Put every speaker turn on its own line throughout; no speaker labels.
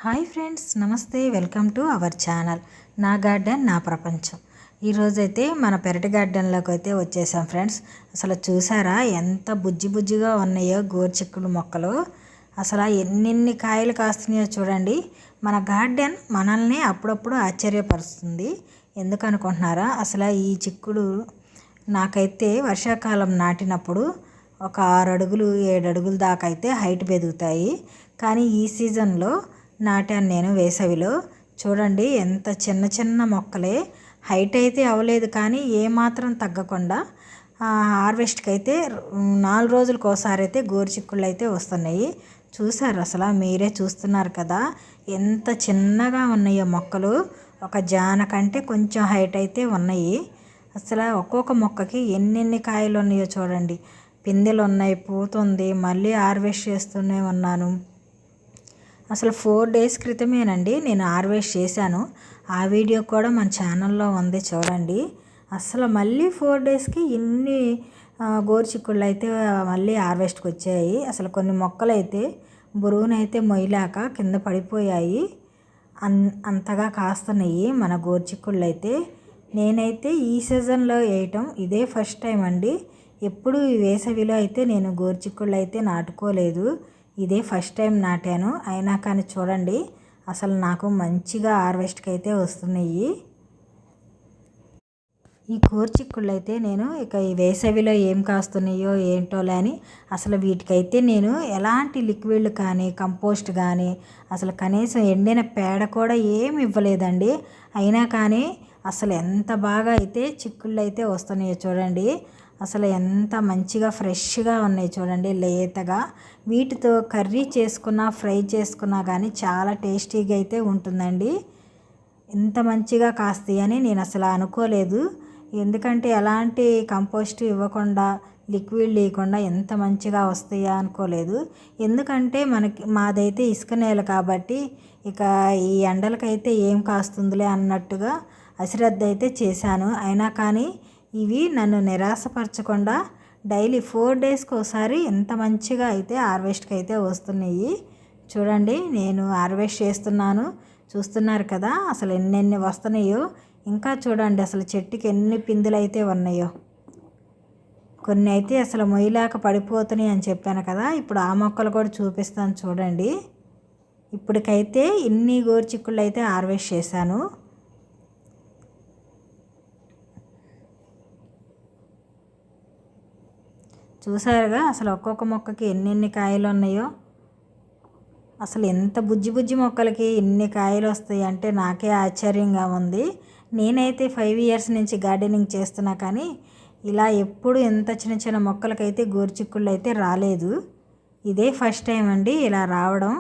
Hi friends, నమస్తే. Welcome to our channel నా garden నా ప్రపంచం. ఈరోజైతే మన పెరటి గార్డెన్లోకి అయితే వచ్చేసాం ఫ్రెండ్స్. అసలు చూసారా ఎంత బుజ్జి బుజ్జిగా ఉన్నాయో గోరుచిక్కుడు మొక్కలు. అసలు ఎన్నెన్ని కాయలు కాస్తున్నాయో చూడండి. మన గార్డెన్ మనల్ని అప్పుడప్పుడు ఆశ్చర్యపరుస్తుంది. ఎందుకు అనుకుంటున్నారా? అసలు ఈ చిక్కుడు నాకైతే వర్షాకాలం నాటినప్పుడు ఒక 6 అడుగులు 7 అడుగుల దాకా అయితే హైట్ పెరుగుతాయి. కానీ ఈ సీజన్లో నాటాను నేను వేసవిలో. చూడండి ఎంత చిన్న చిన్న మొక్కలే, హైట్ అయితే అవ్వలేదు కానీ ఏమాత్రం తగ్గకుండా హార్వెస్ట్కి అయితే 4 రోజులకు ఒకసారి అయితే గోరుచిక్కుళ్ళు అయితే వస్తున్నాయి. చూసారు అసలు, మీరే చూస్తున్నారు కదా ఎంత చిన్నగా ఉన్నాయో మొక్కలు. ఒక జాన కంటే కొంచెం హైట్ అయితే ఉన్నాయి. అసలు ఒక్కొక్క మొక్కకి ఎన్నెన్ని కాయలు ఉన్నాయో చూడండి. పిందెలు ఉన్నాయి, పూతుంది, మళ్ళీ హార్వెస్ట్ చేస్తూనే ఉన్నాను. అసలు 4 డేస్ క్రితమేనండి నేను హార్వెస్ట్ చేశాను. ఆ వీడియో కూడా మన ఛానల్లో ఉంది, చూడండి. అసలు మళ్ళీ 4 డేస్కి ఇన్ని గోరుచిక్కుళ్ళు అయితే మళ్ళీ హార్వెస్ట్కి వచ్చాయి. అసలు కొన్ని మొక్కలు అయితే బరువునైతే మొయ్యలేక కింద పడిపోయాయి. అంతగా కాస్తున్నాయి మన గోరుచిక్కుళ్ళు అయితే. నేనైతే ఈ సీజన్లో వేయటం ఇదే ఫస్ట్ టైం అండి. ఎప్పుడు ఈ వేసవిలో అయితే నేను గోరుచిక్కుళ్ళు అయితే నాటుకోలేదు. ఇదే ఫస్ట్ టైం నాటాను. అయినా కానీ చూడండి అసలు నాకు మంచిగా హార్వెస్ట్కి అయితే వస్తున్నాయి. ఈ గోరుచిక్కుళ్ళు అయితే నేను ఇక ఈ వేసవిలో ఏం కాస్తున్నాయో ఏంటోలే అని అసలు వీటికైతే నేను ఎలాంటి లిక్విడ్లు కానీ కంపోస్ట్ కానీ అసలు కనీసం ఎండిన పేడ కూడా ఏమి ఇవ్వలేదండి. అయినా కానీ అసలు ఎంత బాగా అయితే చిక్కుళ్ళు అయితే వస్తున్నాయో చూడండి. అసలు ఎంత మంచిగా ఫ్రెష్గా ఉన్నాయి చూడండి, లేతగా. వీటితో కర్రీ చేసుకున్నా ఫ్రై చేసుకున్నా కానీ చాలా టేస్టీగా అయితే ఉంటుందండి. ఇంత మంచిగా కాస్తాయని నేను అసలు అనుకోలేదు. ఎందుకంటే ఎలాంటి కంపోస్ట్ ఇవ్వకుండా లిక్విడ్ లేకుండా ఎంత మంచిగా వస్తాయా అనుకోలేదు. ఎందుకంటే మాదైతే ఇసుక నేల కాబట్టి ఇక ఈ ఎండలకైతే ఏం కాస్తుందిలే అన్నట్టుగా అశ్రద్ధ అయితే చేశాను. అయినా కానీ ఇవి నన్ను నిరాశపరచకుండా డైలీ 4 డేస్కి ఒకసారి ఎంత మంచిగా అయితే హార్వెస్ట్కి అయితే వస్తున్నాయి. చూడండి నేను హార్వెస్ట్ చేస్తున్నాను, చూస్తున్నారు కదా అసలు ఎన్నెన్ని వస్తున్నాయో. ఇంకా చూడండి అసలు చెట్టుకి ఎన్ని పిందులు అయితే ఉన్నాయో. కొన్ని అయితే అసలు మొయ్యలేక పడిపోతున్నాయి అని చెప్పాను కదా. ఇప్పుడు ఆ మొక్కలు కూడా చూపిస్తాను చూడండి. ఇప్పటికైతే ఇన్ని గోరుచిక్కుళ్ళు అయితే హార్వెస్ట్ చేశాను. చూసారుగా అసలు ఒక్కొక్క మొక్కకి ఎన్నెన్ని కాయలు ఉన్నాయో. అసలు ఎంత బుజ్జి బుజ్జి మొక్కలకి ఇన్ని కాయలు వస్తాయి అంటే నాకే ఆశ్చర్యంగా ఉంది. నేనైతే 5 ఇయర్స్ నుంచి గార్డెనింగ్ చేస్తున్నా కానీ ఇలా ఎప్పుడు ఎంత చిన్న చిన్న మొక్కలకైతే గోరుచిక్కుళ్ళు అయితే రాలేదు. ఇదే ఫస్ట్ టైం అండి ఇలా రావడం.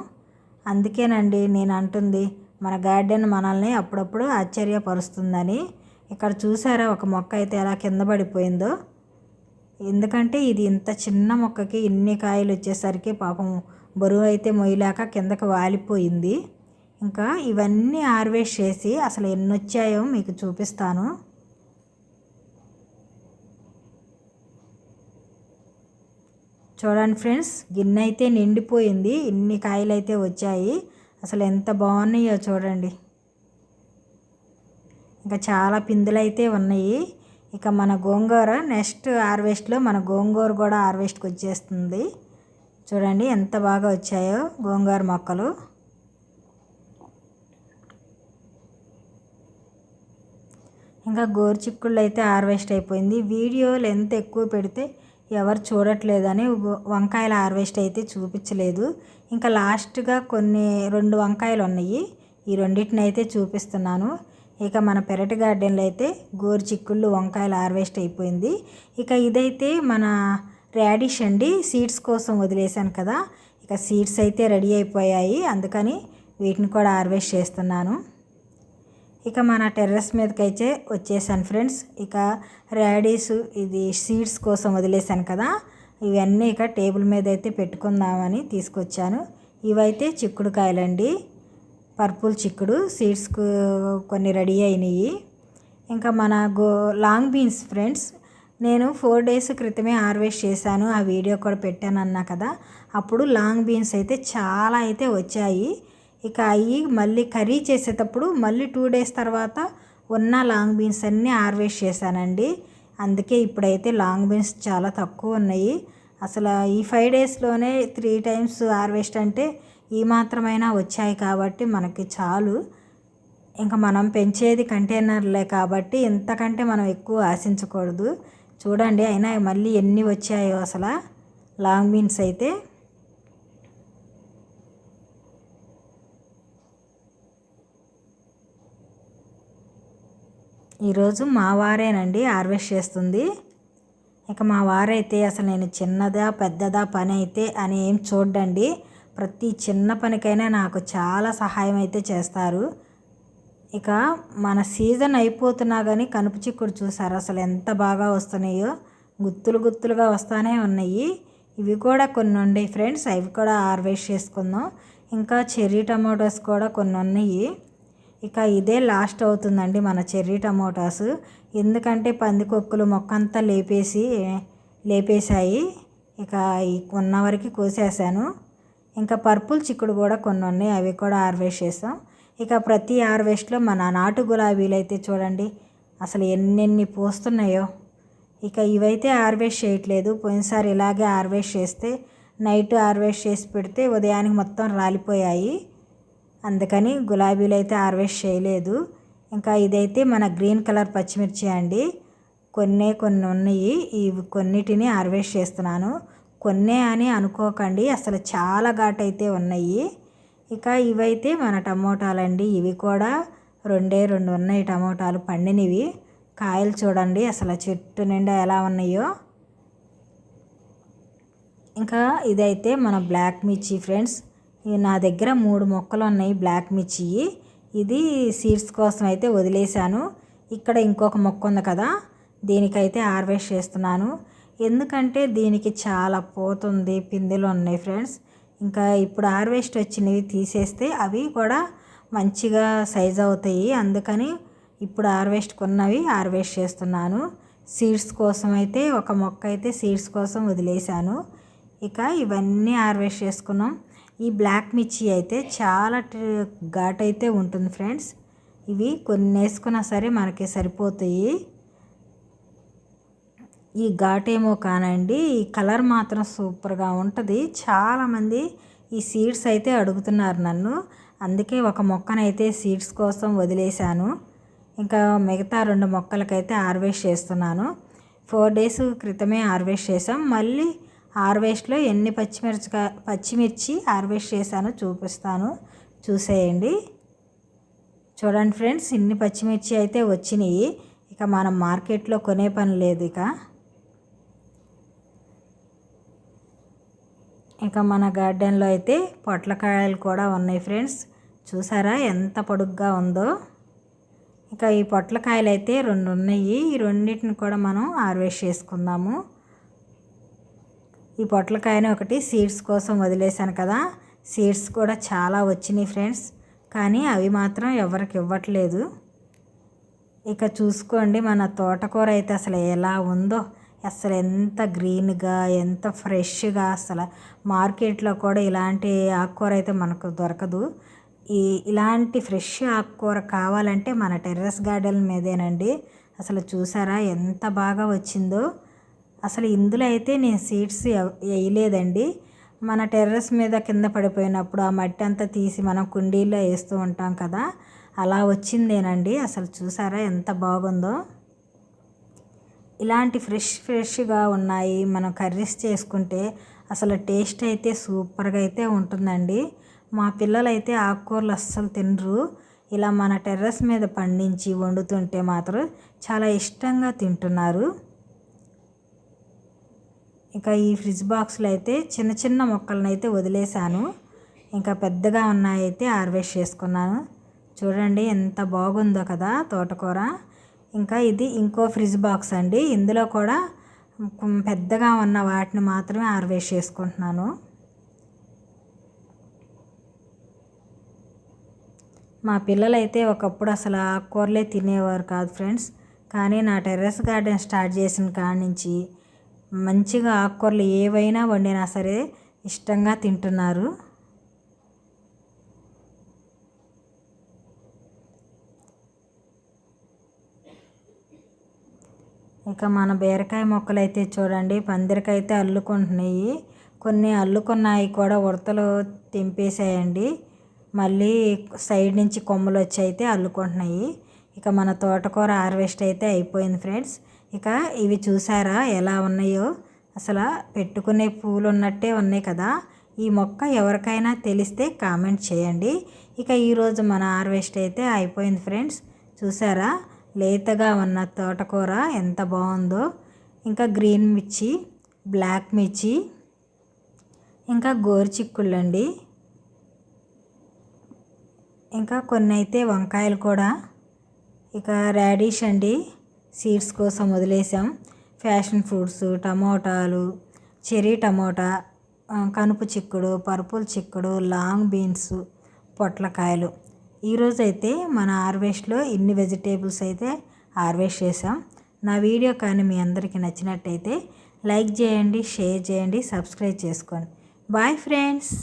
అందుకేనండి నేను అంటుంది మన గార్డెన్ మనల్ని అప్పుడప్పుడు ఆశ్చర్యపరుస్తుందని. ఇక్కడ చూసారా ఒక మొక్క అయితే ఎలా కింద పడిపోయిందో. ఎందుకంటే ఇది ఇంత చిన్న మొక్కకి ఇన్ని కాయలు వచ్చేసరికి పాపం బరువు అయితే మొయ్యలేక కిందకి వాలిపోయింది. ఇంకా ఇవన్నీ హార్వెస్ట్ చేసి అసలు ఎన్ని వచ్చాయో మీకు చూపిస్తాను. చూడండి ఫ్రెండ్స్, గిన్నె అయితే నిండిపోయింది, ఇన్ని కాయలు అయితే వచ్చాయి. అసలు ఎంత బాగున్నాయో చూడండి. ఇంకా చాలా పిందులు అయితే ఉన్నాయి. ఇక మన గోంగూర నెక్స్ట్ హార్వెస్ట్లో మన గోంగూర కూడా హార్వెస్ట్కి వచ్చేస్తుంది. చూడండి ఎంత బాగా వచ్చాయో గోంగూర మొక్కలు. ఇంకా గోరుచిక్కుళ్ళు అయితే హార్వెస్ట్ అయిపోయింది. వీడియో లెంత్ ఎక్కువ పెడితే ఎవరు చూడట్లేదని వంకాయల హార్వెస్ట్ అయితే చూపించలేదు. ఇంకా లాస్ట్గా 2 వంకాయలు ఉన్నాయి, ఈ రెండింటిని అయితే చూపిస్తున్నాను. ఇక మన పెరటి గార్డెన్లో అయితే గోరుచిక్కుళ్ళు వంకాయలు హార్వెస్ట్ అయిపోయింది. ఇక ఇదైతే మన రాడిష్ అండి, సీడ్స్ కోసం వదిలేశాను కదా. ఇక సీడ్స్ అయితే రెడీ అయిపోయాయి, అందుకని వీటిని కూడా హార్వెస్ట్ చేస్తున్నాను. ఇక మన టెర్రస్ మీదకి అయితే వచ్చేసాను ఫ్రెండ్స్. ఇక రాడిష్ ఇది సీడ్స్ కోసం వదిలేశాను కదా, ఇవన్నీ ఇక టేబుల్ మీద అయితే పెట్టుకుందామని తీసుకొచ్చాను. ఇవైతే చిక్కుడుకాయలండి, పర్పుల్ చిక్కుడు. సీడ్స్కు కొన్ని రెడీ అయినాయి. ఇంకా మన లాంగ్ బీన్స్ ఫ్రెండ్స్, నేను 4 డేస్ క్రితమే హార్వెస్ట్ చేశాను, ఆ వీడియో కూడా పెట్టాను అన్నా కదా. అప్పుడు లాంగ్ బీన్స్ అయితే చాలా అయితే వచ్చాయి. ఇక అవి మళ్ళీ కర్రీ చేసేటప్పుడు మళ్ళీ 2 డేస్ తర్వాత ఉన్న లాంగ్ బీన్స్ అన్నీ హార్వెస్ట్ చేశానండి. అందుకే ఇప్పుడైతే లాంగ్ బీన్స్ చాలా తక్కువ ఉన్నాయి. అసలు ఈ 5 డేస్లోనే 3 టైమ్స్ హార్వెస్ట్ అంటే ఈ మాత్రమైనా వచ్చాయి కాబట్టి మనకి చాలు. ఇంకా మనం పెంచేది కంటైనర్లే కాబట్టి ఇంతకంటే మనం ఎక్కువ ఆశించకూడదు. చూడండి అయినా మళ్ళీ ఎన్ని వచ్చాయో అసలు లాంగ్ బీన్స్ అయితే. ఈరోజు మా వారేనండి హార్వెస్ట్ చేస్తుంది. ఇక మా వారైతే అసలు నేను చిన్నదా పెద్దదా పని అయితే అని ఏం చూడండి, ప్రతి చిన్న పనికైనా నాకు చాలా సహాయం అయితే చేస్తారు. ఇక మన సీజన్ అయిపోతున్నా కానీ కనుపు చిక్కుడు చూసారు అసలు ఎంత బాగా వస్తున్నాయో, గుత్తులు గుత్తులుగా వస్తూనే ఉన్నాయి. ఇవి కూడా కొన్ని ఉన్నాయి ఫ్రెండ్స్, అవి కూడా హార్వెస్ట్ చేసుకుందాం. ఇంకా చెర్రీ టమాటోస్ కూడా కొన్ని ఉన్నాయి. ఇక ఇదే లాస్ట్ అవుతుందండి మన చెర్రీ టమోటాస్. ఎందుకంటే పందికొక్కులు మొక్కంతా లేపేశాయి. ఇక ఉన్న వరకు కోసేసాను. ఇంకా పర్పుల్ చిక్కుడు కూడా కొన్ని ఉన్నాయి, అవి కూడా హార్వెస్ట్ చేసాం. ఇక ప్రతి హార్వెస్ట్లో మన నాటు గులాబీలు అయితే చూడండి అసలు ఎన్నెన్ని పూస్తున్నాయో. ఇక ఇవైతే హార్వెస్ట్ చేయట్లేదు, పోయినసారి ఇలాగే హార్వెస్ట్ చేస్తే నైట్ హార్వెస్ట్ చేసి పెడితే ఉదయానికి మొత్తం రాలిపోయాయి. అందుకని గులాబీలు అయితే హార్వెస్ట్ చేయలేదు. ఇంకా ఇదైతే మన గ్రీన్ కలర్ పచ్చిమిర్చి అండి, కొన్ని ఉన్నాయి. ఇవి కొన్నిటిని హార్వెస్ట్ చేస్తున్నాను. కొన్నే అని అనుకోకండి, అసలు చాలా ఘాటైతే ఉన్నాయి. ఇక ఇవైతే మన టమోటాలండి, ఇవి కూడా 2 ఉన్నాయి టమోటాలు పండినవి. కాయలు చూడండి అసలు చెట్టు నిండా ఎలా ఉన్నాయో. ఇంకా ఇదైతే మన బ్లాక్ మిర్చి ఫ్రెండ్స్, నా దగ్గర 3 మొక్కలు ఉన్నాయి బ్లాక్ మిర్చి. ఇది సీడ్స్ కోసం అయితే వదిలేశాను. ఇక్కడ ఇంకొక మొక్క ఉంది కదా, దీనికైతే హార్వెస్ట్ చేస్తున్నాను. ఎందుకంటే దీనికి చాలా పోతుంది, పిందెలు ఉన్నాయి ఫ్రెండ్స్. ఇంకా ఇప్పుడు హార్వెస్ట్ వచ్చినవి తీసేస్తే అవి కూడా మంచిగా సైజ్ అవుతాయి. అందుకని ఇప్పుడు హార్వెస్ట్ చేస్తున్నాను. సీడ్స్ కోసం అయితే ఒక మొక్క అయితే సీడ్స్ కోసం వదిలేశాను. ఇక ఇవన్నీ హార్వెస్ట్ చేసుకున్నాం. ఈ బ్లాక్ మిర్చి అయితే చాలా ఘాటైతే ఉంటుంది ఫ్రెండ్స్. ఇవి కొన్ని వేసుకున్నా సరే మనకి సరిపోతాయి. ఈ ఘాటేమో కానండి, ఈ కలర్ మాత్రం సూపర్గా ఉంటుంది. చాలామంది ఈ సీడ్స్ అయితే అడుగుతున్నారు నన్ను, అందుకే ఒక మొక్కనైతే సీడ్స్ కోసం వదిలేశాను. ఇంకా మిగతా 2 మొక్కలకైతే హార్వెస్ట్ చేస్తున్నాను. 4 డేస్ క్రితమే హార్వెస్ట్ చేసాం. మళ్ళీ హార్వెస్ట్లో ఎన్ని పచ్చిమిర్చి హార్వెస్ట్ చేశానో చూపిస్తాను, చూసేయండి. చూడండి ఫ్రెండ్స్, ఇన్ని పచ్చిమిర్చి అయితే వచ్చినాయి. ఇక మనం మార్కెట్లో కొనే పని లేదు. ఇక మన గార్డెన్లో అయితే పొట్లకాయలు కూడా ఉన్నాయి ఫ్రెండ్స్, చూసారా ఎంత పొడుగ్గా ఉందో. ఇక ఈ పొట్లకాయలు అయితే 2 ఉన్నాయి, ఈ రెండింటిని కూడా మనం హార్వెస్ట్ చేసుకుందాము. ఈ పొట్లకాయని ఒకటి సీడ్స్ కోసం వదిలేశాను కదా, సీడ్స్ కూడా చాలా వచ్చినాయి ఫ్రెండ్స్, కానీ అవి మాత్రం ఎవరికి ఇవ్వట్లేదు. ఇక చూసుకోండి మన తోటకూర అయితే అసలు ఎలా ఉందో, అసలు ఎంత గ్రీన్గా ఎంత ఫ్రెష్గా. అసలు మార్కెట్లో కూడా ఇలాంటి ఆకుకూర అయితే మనకు దొరకదు. ఇలాంటి ఫ్రెష్ ఆకుకూర కావాలంటే మన టెర్రస్ గార్డెన్ మీదేనండి. అసలు చూసారా ఎంత బాగా వచ్చిందో. అసలు ఇందులో అయితే నేను సీడ్స్ వేయలేదండి. మన టెర్రస్ మీద కింద పడిపోయినప్పుడు ఆ మట్టి అంతా తీసి మనం కుండీల్లో వేస్తూ ఉంటాం కదా, అలా వచ్చిందేనండి. అసలు చూసారా ఎంత బాగుందో. ఇలాంటి ఫ్రెష్గా ఉన్నాయి. మనం కర్రీస్ చేసుకుంటే అసలు టేస్ట్ అయితే సూపర్గా అయితే ఉంటుందండి. మా పిల్లలైతే ఆకుకూరలు అస్సలు తినరు. ఇలా మన టెర్రస్ మీద పండించి వండుతుంటే మాత్రం చాలా ఇష్టంగా తింటున్నారు. ఇక ఈ ఫ్రిడ్జ్ బాక్స్లో అయితే చిన్న చిన్న మొక్కలను అయితే వదిలేశాను. ఇంకా పెద్దగా ఉన్నాయైతే హార్వెస్ట్ చేసుకున్నాను. చూడండి ఎంత బాగుందో కదా తోటకూర. ఇంకా ఇది ఇంకో ఫ్రిడ్జ్ బాక్స్ అండి, ఇందులో కూడా పెద్దగా ఉన్న వాటిని మాత్రమే హార్వెస్ట్ చేసుకుంటున్నాను. మా పిల్లలైతే ఒకప్పుడు అసలు ఆకుకూరలే తినేవారు కాదు ఫ్రెండ్స్, కానీ నా టెర్రస్ గార్డెన్ స్టార్ట్ చేసిన కాడి నుంచి మంచిగా ఆకుకూరలు ఏవైనా వండినా సరే ఇష్టంగా తింటున్నారు. ఇక మన బీరకాయ మొక్కలు అయితే చూడండి పందిరికైతే అల్లుకుంటున్నాయి. కొన్ని అల్లుకున్నాయి కూడా ఉడతలు తెంపేసాయండి. మళ్ళీ సైడ్ నుంచి కొమ్మలు వచ్చి అయితే అల్లుకుంటున్నాయి. ఇక మన తోటకూర హార్వెస్ట్ అయితే అయిపోయింది ఫ్రెండ్స్. ఇక ఇవి చూసారా ఎలా ఉన్నాయో, అసలు పెట్టుకునే పూలు ఉన్నట్టే ఉన్నాయి కదా. ఈ మొక్క ఎవరికైనా తెలిస్తే కామెంట్ చేయండి. ఇక ఈరోజు మన హార్వెస్ట్ అయితే అయిపోయింది ఫ్రెండ్స్. చూసారా లేతగా ఉన్న తోటకూర ఎంత బాగుందో. ఇంకా గ్రీన్ మిర్చి, బ్లాక్ మిర్చి, ఇంకా గోరుచిక్కుళ్ళు అండి. ఇంకా కొన్ని అయితే వంకాయలు కూడా. ఇక రాడిష్ అండి, సీడ్స్ కోసం వదిలేసాం. ఫ్యాషన్ ఫ్రూట్స్, టమోటాలు, చెర్రీ టమోటా, కనుపు చిక్కుడు, పర్పుల్ చిక్కుడు, లాంగ్ బీన్స్, పొట్లకాయలు. ఈరోజైతే మన హార్వెస్ట్లో ఇన్ని వెజిటేబుల్స్ అయితే హార్వెస్ట్ చేసాం. నా వీడియో కానీ మీ అందరికీ నచ్చినట్టయితే లైక్ చేయండి, షేర్ చేయండి, సబ్స్క్రైబ్ చేసుకోండి. Bye friends.